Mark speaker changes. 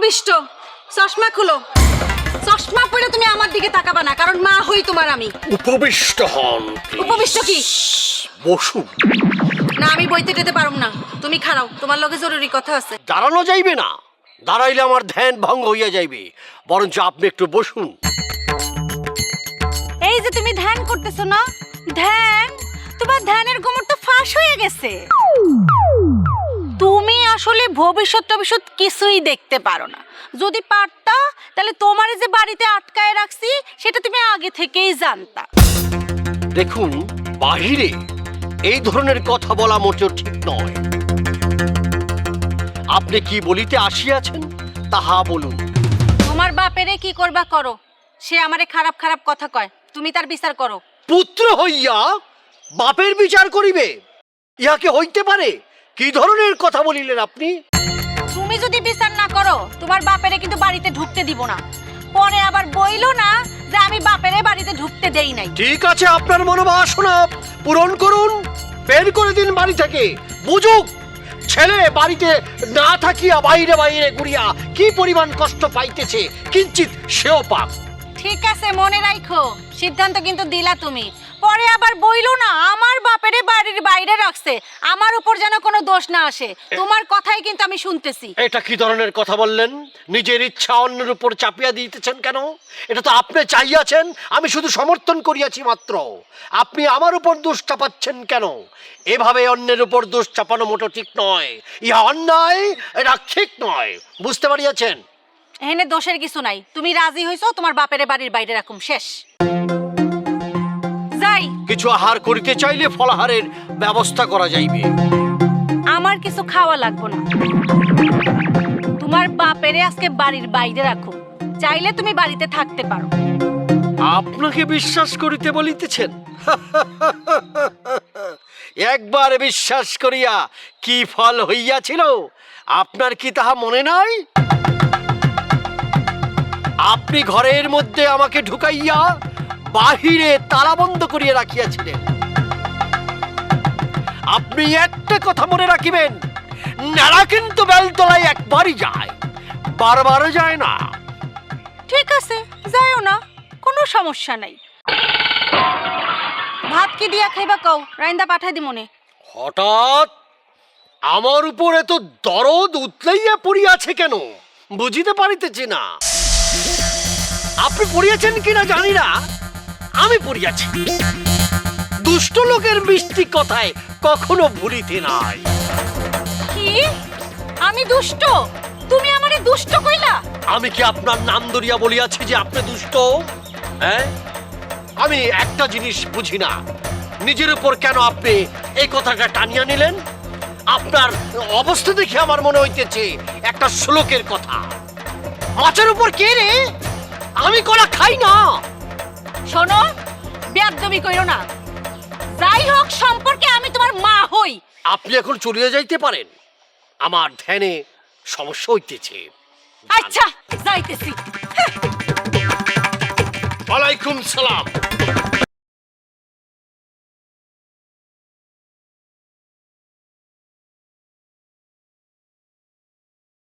Speaker 1: উপবিষ্ট, চশমা খুলো। চশমা পরে তুমি আমার দিকে তাকাবা না, কারণ মা হই তোমার আমি।
Speaker 2: উপবিষ্ট হন।
Speaker 1: উপবিষ্ট কি?
Speaker 2: বসুন।
Speaker 1: না, আমি বইতে যেতে পারুম না, তুমি খাড়াও, তোমার লগে জরুরি কথা আছে।
Speaker 2: দাঁড়ানো যাইবে না, দাঁড়াইলে আমার ধ্যান ভঙ্গ হইয়া যাইবে, বরঞ্চ আপনি একটু বসুন।
Speaker 1: এই যে তুমি ধ্যান করতেছো না, ধ্যান, তোমার ধ্যানের গোমর তো ফাঁস হয়ে গেছে। তুমি আসলে ভবিষ্যৎ কিছুই দেখতে পারো না। যদি পারতা তাহলে তোমার যে বাড়িতে আটকায় রাখছি সেটা তুমি আগে থেকেই জানতা।
Speaker 2: দেখুন, বাহিরে এই ধরনের কথা বলা মোটেও ঠিক নয়। আপনি কি বলিতে আসিয়াছেন তাহা বলুন।
Speaker 1: তোমার বাপেরে কি করবা করো, সে আমারে খারাপ খারাপ কথা কয়, তুমি তার বিচার করো।
Speaker 2: পুত্র হইয়া বাপের বিচার করিবে, ইহাকে হইতে পারে? কি ধরনের কথা বলিলেন আপনি?
Speaker 1: তুমি যদি বিচার না করো তোমার বাপেরে কিন্তু বাড়িতে ঢুকতে দিব না, পরে আবার বইলো না যে আমি বাপেরে বাড়িতে ঢুকতে দেই নাই।
Speaker 2: ঠিক আছে, আপনার মনোবাসনা পূরণ করুন, বের করে দিন বাড়ি থেকে। বুঝুক ছেলে বাড়িতে না থাকিয়া বাইরে বাইরে ঘুরিয়া কি পরিমাণ কষ্ট পাইতেছে, কিঞ্চিত সেও পাক।
Speaker 1: ঠিক আছে, মনে রাখো, সিদ্ধান্ত কিন্তু দিলা তুমি, পরে আবার বইলো না আমার বাপেরে বাড়ির বাইরে রাখছে, আমার উপর যেন কোনো দোষ না আসে। তোমার কথাই কিন্তু আমি শুনতেছি।
Speaker 2: এটা কি ধরনের কথা বললেন? নিজের ইচ্ছা অন্যের উপর চাপিয়া দিতেছেন কেন? এটা তো আপনি চাইয়াছেন, আমি শুধু সমর্থন করিয়াছি মাত্র। আপনি আমার উপর দোষ চাপাচ্ছেন কেন? এভাবে অন্যের উপর দোষ চাপানো মোটো ঠিক নয়, ইহা অন্যায়, এটা ঠিক নয়। বুঝতে পারিয়াছেন?
Speaker 1: এখানে দোষের কিছু নাই, তুমি রাজি হইছো তোমার বাপেরে বাড়ির বাইরে রাখুম, শেষ। যাই।
Speaker 2: কিছু আহার করিতে চাইলে ফলাহারের ব্যবস্থা করা যাইবে।
Speaker 1: আমার কিছু খাওয়া লাগবে না, তোমার বাপেরে আজকে বাড়ির বাইরে রাখো, চাইলে তুমি বাড়িতে থাকতে পারো।
Speaker 2: আপনাকে বিশ্বাস করিতে বলিতেছেন? একবার বিশ্বাস করিয়া কি ফল হইয়াছিল আপনার কি তাহা মনে নাই? আপনি ঘরের মধ্যে আমাকে ঢুকাইয়া বাহিরে তালাবন্ধ করিয়া রাখিয়াছিলেন। আপনি একটা কথা মনে রাখিবেন, নেড়া কিন্তু বেলতলায় একবারই যায়, বারবার যায় না।
Speaker 1: ঠিক আছে, যাইও না, কোনো সমস্যা নাই। ভাত কি দিয়া খাইবা কও, রাইন্দা পাঠাই দি মনে।
Speaker 2: হঠাৎ আমার উপরে তো দরদ উতলাইয়া পড়িয়াছে কেন বুঝিতে পারিতেছি না। আপনি পড়িয়াছেন কিনা জানি না, আমি পড়িয়াছি। দুষ্ট লোকের মিষ্টি কথায় কখনো ভুলিতে নাই।
Speaker 1: কি? আমি দুষ্ট? তুমি আমারে দুষ্ট কইলা?
Speaker 2: আমি কি আপনার নাম ধরিয়া বলিয়াছি যে আপনি দুষ্ট? হ্যাঁ, আমি একটা জিনিস বুঝি না, নিজের উপর কেন আপনি এই কথাটা টানিয়া নিলেন? আপনার অবস্থা দেখে আমার মনে হইতেছে একটা শ্লোকের কথা। মাছের উপর কে রে? আমি কলা খাই না।
Speaker 1: শোনো, বেয়াদবি কইরো না। যাই হোক, সম্পর্কে আমি তোমার মা হই।
Speaker 2: আপনি এখন চলিয়া যাইতে পারেন, আমার ধ্যানে সমস্যা হইতেছে।
Speaker 1: আচ্ছা, যাইতেছি।
Speaker 2: ওয়ালাইকুম সালাম।